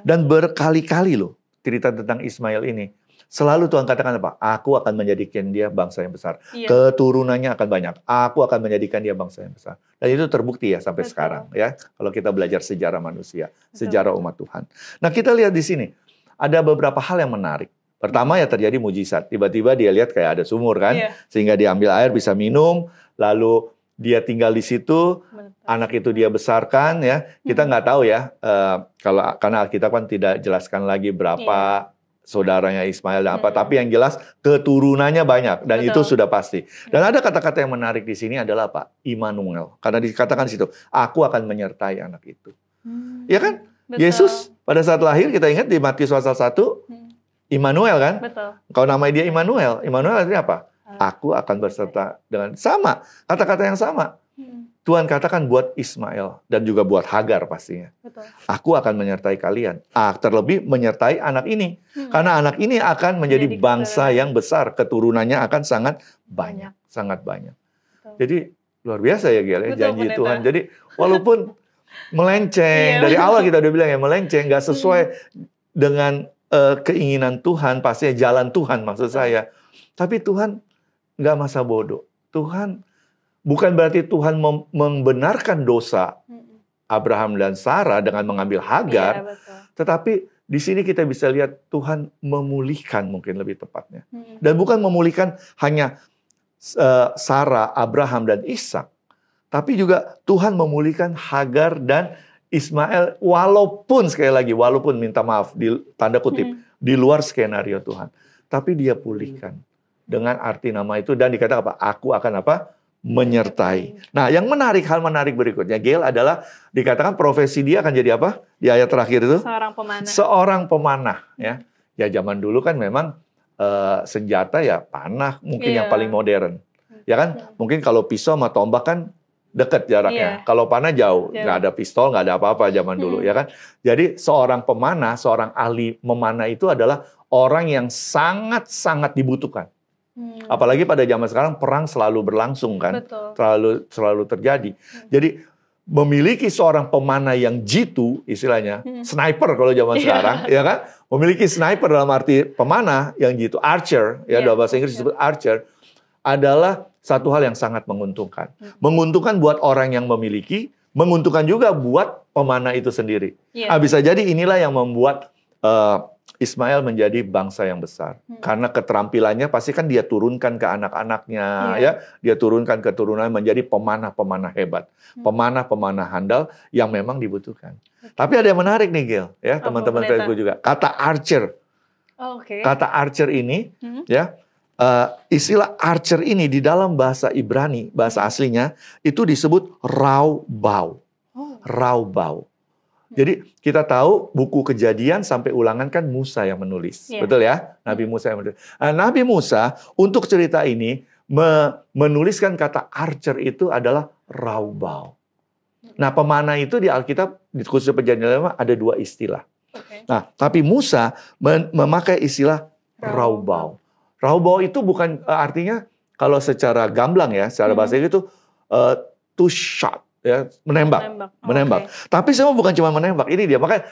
S1: Dan berkali-kali loh cerita tentang Ismail ini. Selalu Tuhan katakan apa? Aku akan menjadikan dia bangsa yang besar. Keturunannya akan banyak. Aku akan menjadikan dia bangsa yang besar. Dan itu terbukti ya sampai sekarang ya. Kalau kita belajar sejarah manusia, sejarah umat Tuhan. Nah, kita lihat di sini ada beberapa hal yang menarik. Pertama ya terjadi mujizat. Tiba-tiba dia lihat kayak ada sumur kan, sehingga dia ambil air bisa minum. Lalu dia tinggal di situ. Anak itu dia besarkan ya. Kita nggak tahu ya, karena Alkitab kan tidak jelaskan lagi berapa saudaranya Ismail dan apa, tapi yang jelas keturunannya banyak dan itu sudah pasti. Dan ada kata-kata yang menarik di sini adalah apa? Immanuel. Karena dikatakan di situ, aku akan menyertai anak itu. Ya kan?
S2: Betul.
S1: Yesus pada saat lahir kita ingat di Matius pasal 1, Immanuel kan?
S2: Betul.
S1: Kalau namanya dia Immanuel, Immanuel artinya apa? Aku akan berserta dengan sama, kata-kata yang sama. Tuhan katakan buat Ismail dan juga buat Hagar pastinya.
S2: Betul.
S1: Aku akan menyertai kalian. Terlebih menyertai anak ini. Karena anak ini akan menjadi bangsa yang besar. Keturunannya akan sangat banyak. Sangat banyak.
S2: Betul.
S1: Jadi luar biasa ya Gel, janji
S2: Pendeta.
S1: Tuhan. Jadi walaupun melenceng, dari awal kita udah bilang ya melenceng, gak sesuai dengan keinginan Tuhan, pastinya jalan Tuhan maksud saya. Tapi Tuhan gak masa bodoh. Tuhan bukan berarti Tuhan membenarkan dosa Abraham dan Sarah dengan mengambil Hagar, tetapi di sini kita bisa lihat Tuhan memulihkan mungkin lebih tepatnya. Dan bukan memulihkan hanya Sarah, Abraham, dan Ishak, tapi juga Tuhan memulihkan Hagar dan Ismail walaupun, sekali lagi, walaupun minta maaf, di tanda kutip, di luar skenario Tuhan. Tapi dia pulihkan dengan arti nama itu dan dikatakan apa? Aku akan apa? Menyertai. Nah, yang menarik, hal menarik berikutnya, Gail, adalah dikatakan profesi dia akan jadi apa? Di ayat terakhir itu?
S2: Seorang pemanah.
S1: Seorang pemanah. Ya zaman dulu kan memang senjata ya panah mungkin yang paling modern. Ya kan? Mungkin kalau pisau sama tombak kan dekat jaraknya. Kalau panah jauh. Nggak ada pistol, nggak ada apa-apa zaman dulu. Ya kan? Jadi seorang pemanah, seorang ahli memanah itu adalah orang yang sangat-sangat dibutuhkan. Apalagi pada zaman sekarang perang selalu berlangsung kan, selalu terjadi. Jadi memiliki seorang pemanah yang jitu, istilahnya sniper kalau zaman sekarang, ya kan? Memiliki sniper dalam arti pemanah yang jitu, archer, ya dalam bahasa Inggris disebut archer, adalah satu hal yang sangat menguntungkan. Menguntungkan buat orang yang memiliki, menguntungkan juga buat pemanah itu sendiri. Bisa jadi inilah yang membuat Ismail menjadi bangsa yang besar. Karena keterampilannya pasti kan dia turunkan ke anak-anaknya, ya. Dia turunkan keturunan menjadi pemanah-pemanah hebat. Pemanah-pemanah handal yang memang dibutuhkan. Tapi ada yang menarik nih, Gil, ya, teman-teman Facebook juga. Kata archer. Kata archer ini, ya, istilah archer ini di dalam bahasa Ibrani, bahasa aslinya, itu disebut raubau. Raubau. Jadi kita tahu buku Kejadian sampai Ulangan kan Musa yang menulis. Betul ya? Nabi Musa yang menulis. Nabi Musa untuk cerita ini menuliskan kata archer itu adalah raubau. Nah, pemanah itu di Alkitab, di khusus Perjanjian Lama ada dua istilah. Nah, tapi Musa memakai istilah raubau. Raubau itu bukan artinya kalau secara gamblang ya, secara bahasa itu to shot. Ya, menembak. Tapi semua bukan cuma menembak. Ini dia. Makanya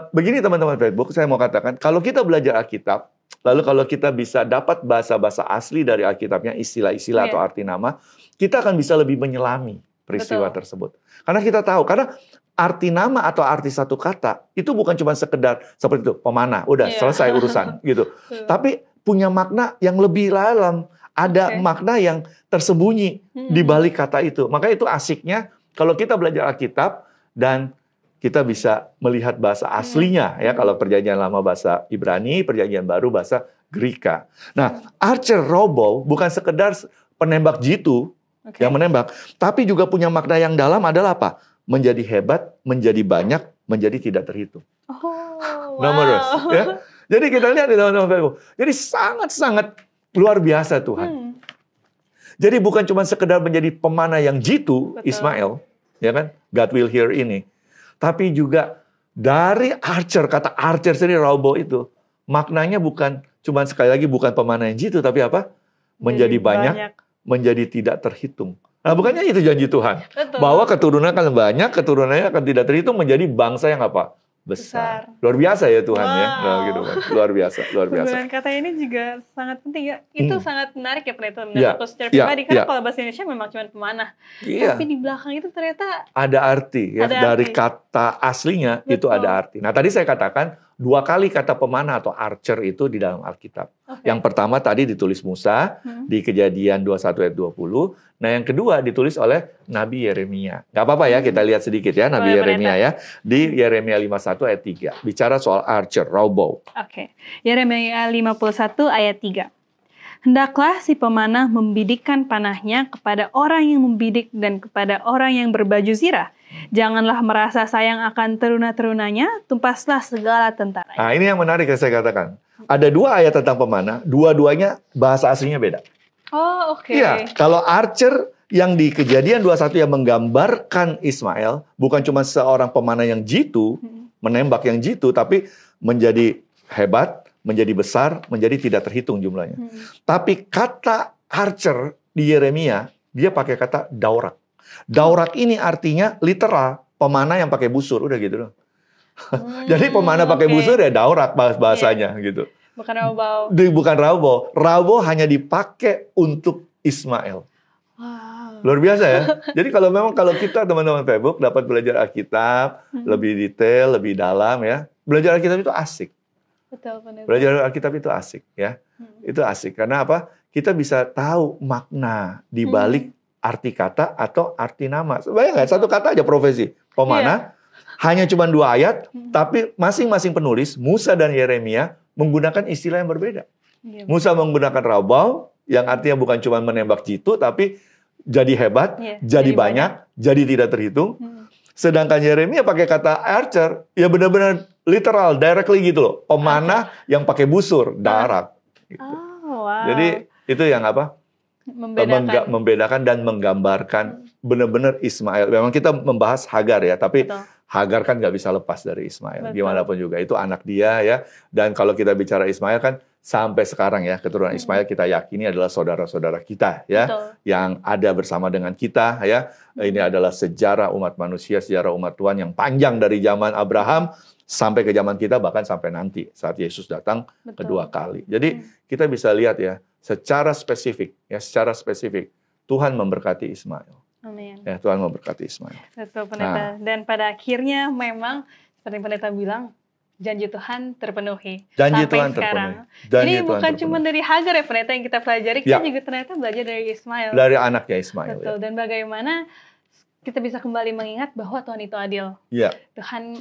S1: begini teman-teman Facebook, saya mau katakan, kalau kita belajar Alkitab, lalu kalau kita bisa dapat bahasa-bahasa asli dari Alkitabnya, istilah-istilah atau arti nama, kita akan bisa lebih menyelami peristiwa tersebut. Karena kita tahu, karena arti nama atau arti satu kata itu bukan cuma sekedar seperti itu, pemanah, udah selesai urusan gitu. Tapi punya makna yang lebih dalam. Ada makna yang tersembunyi di balik kata itu. Makanya itu asiknya kalau kita belajar Alkitab dan kita bisa melihat bahasa aslinya. Ya, kalau Perjanjian Lama bahasa Ibrani, Perjanjian Baru bahasa Greka. Nah, archer robo bukan sekedar penembak jitu yang menembak, tapi juga punya makna yang dalam adalah apa? Menjadi hebat, menjadi banyak, menjadi tidak terhitung. Numerous. Ya. Jadi kita lihat di teman-teman. Jadi sangat-sangat luar biasa Tuhan. Jadi bukan cuma sekedar menjadi pemanah yang jitu, Ismail, ya kan? God will hear ini. Tapi juga dari archer, kata archer sendiri, raubau itu, maknanya bukan cuma sekali lagi bukan pemanah yang jitu, tapi apa? Menjadi banyak, menjadi tidak terhitung. Nah, bukannya itu janji Tuhan. Bahwa keturunan akan banyak, keturunannya akan tidak terhitung, menjadi bangsa yang apa? Besar. Luar biasa ya Tuhan ya. Nah, gitu kan. Luar biasa.
S2: Penggunaan kata ini juga sangat penting ya. Itu sangat menarik ya Pendeta. Menurutku secara pribadi. Karena kalau bahasa Indonesia memang cuma pemanah. Tapi di belakang itu ternyata
S1: ada arti ya. Dari kata aslinya itu ada arti. Nah tadi saya katakan 2 kali kata pemanah atau archer itu di dalam Alkitab. Yang pertama tadi ditulis Musa di Kejadian 21 ayat 20. Nah, yang kedua ditulis oleh Nabi Yeremia. Nggak apa-apa ya, kita lihat sedikit ya Nabi Yeremia ya. Di Yeremia 51 ayat 3. Bicara soal archer, raw bow.
S2: Yeremia 51 ayat 3. Hendaklah si pemanah membidikkan panahnya kepada orang yang membidik dan kepada orang yang berbaju zirah. Janganlah merasa sayang akan teruna-terunanya, tumpaslah segala tentara.
S1: Nah, ini yang menarik yang saya katakan. Ada 2 ayat tentang pemanah, dua-duanya bahasa aslinya beda. Iya, kalau archer yang di Kejadian 21 yang menggambarkan Ismail, bukan cuma seorang pemanah yang jitu, menembak yang jitu, tapi menjadi hebat, menjadi besar, menjadi tidak terhitung jumlahnya. Tapi kata archer di Yeremia, dia pakai kata daurak. Daurak ini artinya literal, pemanah yang pakai busur, udah gitu loh. Jadi pemanah pakai busur ya daurak bahasanya gitu.
S2: Bukan rawbau.
S1: Bukan rawbau. Rawbau hanya dipakai untuk Ismail. Luar biasa ya. Jadi kalau kita teman-teman Facebook dapat belajar Alkitab lebih detail, lebih dalam ya. Belajar Alkitab itu asik.
S2: Betul, benar.
S1: Belajar Alkitab itu asik ya. Itu asik karena apa? Kita bisa tahu makna di balik arti kata atau arti nama. Bayangkan satu kata aja profesi. Pemanah hanya cuma 2 ayat, tapi masing-masing penulis Musa dan Yeremia menggunakan istilah yang berbeda. Musa menggunakan rabau yang artinya bukan cuma menembak jitu, tapi jadi hebat, jadi banyak, jadi tidak terhitung. Sedangkan Yeremia pakai kata archer, ya benar-benar literal, directly gitu loh. Pemanah yang pakai busur, darat. Gitu. Jadi itu yang apa? Membedakan dan menggambarkan benar-benar Ismail. Memang kita membahas Hagar ya, tapi Hagar kan nggak bisa lepas dari Ismail. Gimana pun juga itu anak dia ya. Dan kalau kita bicara Ismail kan sampai sekarang ya keturunan Ismail kita yakini adalah saudara-saudara kita ya, yang ada bersama dengan kita ya. Ini adalah sejarah umat manusia, sejarah umat Tuhan yang panjang dari zaman Abraham sampai ke zaman kita, bahkan sampai nanti saat Yesus datang kedua kali. Jadi kita bisa lihat ya, secara spesifik Tuhan memberkati Ismail.
S2: Amin.
S1: Ya, Tuhan memberkati Ismail.
S2: Betul, pendeta. Dan pada akhirnya memang seperti pendeta bilang, janji Tuhan terpenuhi.
S1: Janji
S2: sampai
S1: Tuhan
S2: sekarang.
S1: terpenuhi.
S2: Jadi bukan cuma dari Hagar ya pendeta yang kita pelajari, kita juga ternyata belajar dari Ismail.
S1: Dari anaknya Ismail.
S2: Betul. Dan bagaimana kita bisa kembali mengingat bahwa Tuhan itu adil. Tuhan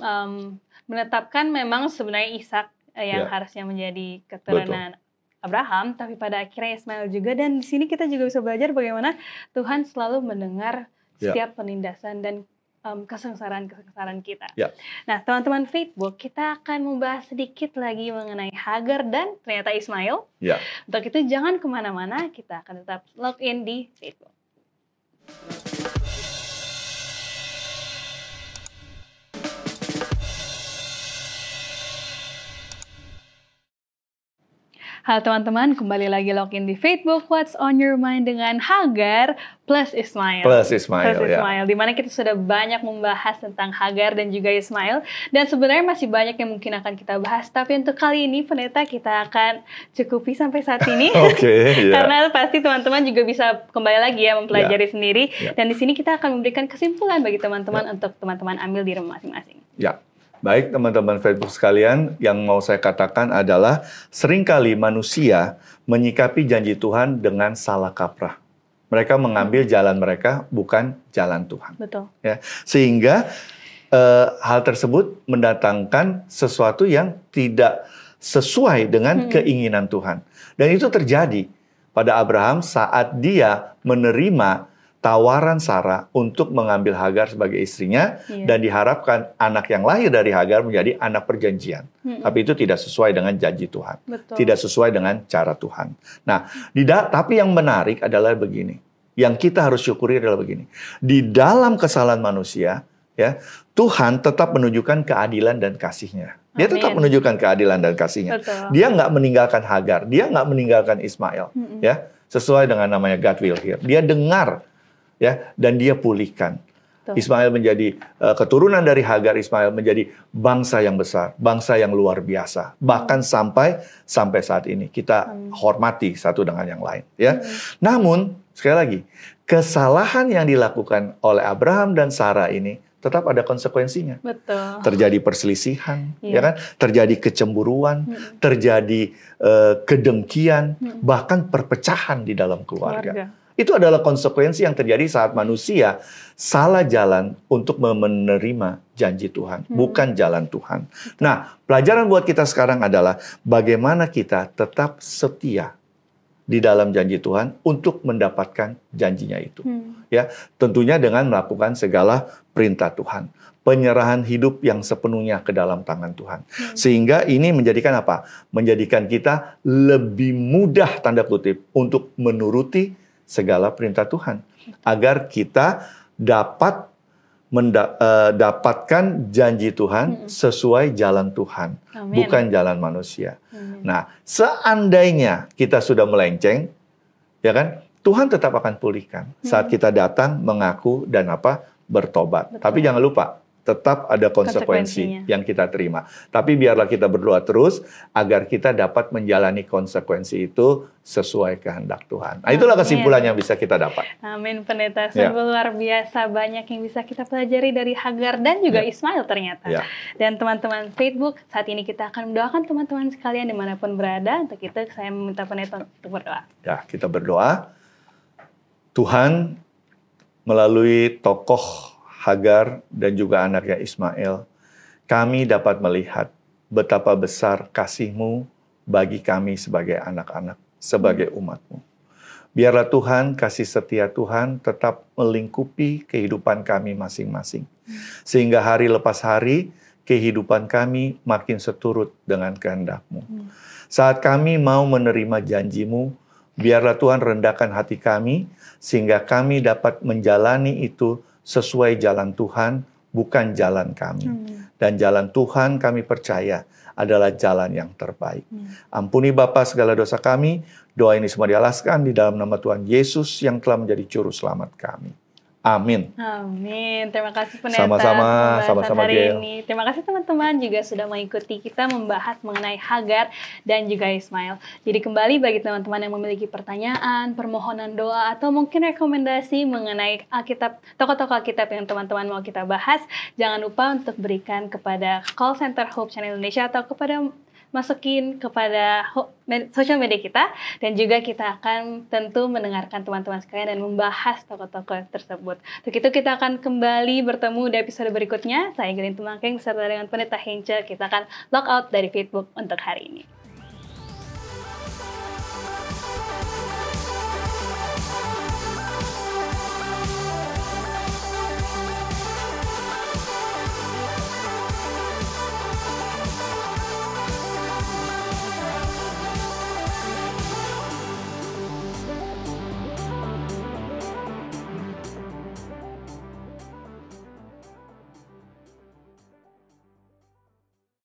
S2: menetapkan memang sebenarnya Ishak yang harusnya menjadi keturunan Abraham, tapi pada akhirnya Ismail juga. Dan di sini kita juga bisa belajar bagaimana Tuhan selalu mendengar setiap penindasan dan kesengsaraan kita. Nah, teman-teman Facebook, kita akan membahas sedikit lagi mengenai Hagar dan ternyata Ismail. Untuk itu jangan kemana-mana, kita akan tetap login di Facebook. Halo teman-teman, kembali lagi login di Facebook What's on Your Mind dengan Hagar plus Ismail. Di mana kita sudah banyak membahas tentang Hagar dan juga Ismail. Dan sebenarnya masih banyak yang mungkin akan kita bahas. Tapi untuk kali ini, pendeta, kita akan cukupi sampai saat ini. Karena pasti teman-teman juga bisa kembali lagi ya mempelajari sendiri. Dan di sini kita akan memberikan kesimpulan bagi teman-teman untuk teman-teman ambil di rumah masing-masing.
S1: Baik teman-teman Facebook sekalian, yang mau saya katakan adalah seringkali manusia menyikapi janji Tuhan dengan salah kaprah. Mereka mengambil jalan mereka, bukan jalan Tuhan.
S2: Betul.
S1: Ya, sehingga hal tersebut mendatangkan sesuatu yang tidak sesuai dengan keinginan Tuhan. Dan itu terjadi pada Abraham saat dia menerima tawaran Sarah untuk mengambil Hagar sebagai istrinya, dan diharapkan anak yang lahir dari Hagar menjadi anak perjanjian. Tapi itu tidak sesuai dengan janji Tuhan. Tidak sesuai dengan cara Tuhan. Nah, tapi yang menarik adalah begini. Yang kita harus syukuri adalah begini. Di dalam kesalahan manusia, ya, Tuhan tetap menunjukkan keadilan dan kasih-Nya. Dia tetap menunjukkan keadilan dan kasih-Nya. Dia nggak meninggalkan Hagar, dia nggak meninggalkan Ismail, ya, sesuai dengan namanya God will hear. Dia dengar, ya, dan dia pulihkan. Ismail menjadi keturunan dari Hagar. Ismail menjadi bangsa yang besar, bangsa yang luar biasa. Bahkan sampai saat ini kita hormati satu dengan yang lain, ya. Namun sekali lagi, kesalahan yang dilakukan oleh Abraham dan Sarah ini tetap ada konsekuensinya.
S2: Betul.
S1: Terjadi perselisihan,
S2: Iya.
S1: ya kan? Terjadi kecemburuan, terjadi kedengkian, bahkan perpecahan di dalam keluarga. Itu adalah konsekuensi yang terjadi saat manusia salah jalan untuk menerima janji Tuhan, bukan jalan Tuhan. Nah, pelajaran buat kita sekarang adalah bagaimana kita tetap setia di dalam janji Tuhan untuk mendapatkan janjinya itu. Ya, tentunya dengan melakukan segala perintah Tuhan. Penyerahan hidup yang sepenuhnya ke dalam tangan Tuhan. Sehingga ini menjadikan apa? Menjadikan kita lebih mudah, tanda kutip, untuk menuruti segala perintah Tuhan. Agar kita dapat mendapatkan janji Tuhan sesuai jalan Tuhan.
S2: Amin.
S1: Bukan jalan manusia. Nah, seandainya kita sudah melenceng, ya kan? Tuhan tetap akan pulihkan saat kita datang mengaku dan bertobat.
S2: Betul.
S1: Tapi jangan lupa, tetap ada konsekuensi yang kita terima. Tapi biarlah kita berdoa terus agar kita dapat menjalani konsekuensi itu sesuai kehendak Tuhan. Nah, itulah kesimpulan yang bisa kita dapat.
S2: Amin, Pendeta. Sungguh luar biasa banyak yang bisa kita pelajari dari Hagar dan juga Ismail ternyata. Dan teman-teman Facebook, saat ini kita akan mendoakan teman-teman sekalian dimanapun berada. Untuk itu saya meminta Pendeta untuk berdoa. Ya,
S1: kita berdoa. Tuhan melalui tokoh Hagar dan juga anaknya Ismail, kami dapat melihat betapa besar kasih-Mu bagi kami sebagai anak-anak, sebagai umat-Mu. Biarlah Tuhan, kasih setia Tuhan tetap melingkupi kehidupan kami masing-masing. Sehingga hari lepas hari, kehidupan kami makin seturut dengan kehendak-Mu. Saat kami mau menerima janji-Mu, biarlah Tuhan rendahkan hati kami, sehingga kami dapat menjalani itu sesuai jalan Tuhan, bukan jalan kami. Dan jalan Tuhan kami percaya adalah jalan yang terbaik. Ampuni Bapa segala dosa kami. Doa ini semua dialaskan di dalam nama Tuhan Yesus yang telah menjadi juru selamat kami. Amin.
S2: Amin. Terima kasih Pendeta.
S1: Sama-sama
S2: hari
S1: Gail.
S2: ini. Terima kasih teman-teman juga sudah mengikuti kita membahas mengenai Hagar dan juga Ismail. Jadi kembali bagi teman-teman yang memiliki pertanyaan, permohonan doa, atau mungkin rekomendasi mengenai Alkitab, tokoh-tokoh Alkitab yang teman-teman mau kita bahas, jangan lupa untuk berikan kepada call center Hope Channel Indonesia atau masukin kepada sosial media kita, dan juga kita akan tentu mendengarkan teman-teman sekalian dan membahas tokoh-tokoh tersebut. Untuk itu kita akan kembali bertemu di episode berikutnya. Saya Gelin Tumangkeng beserta dengan Pendeta Hence. Kita akan log out dari Facebook untuk hari ini.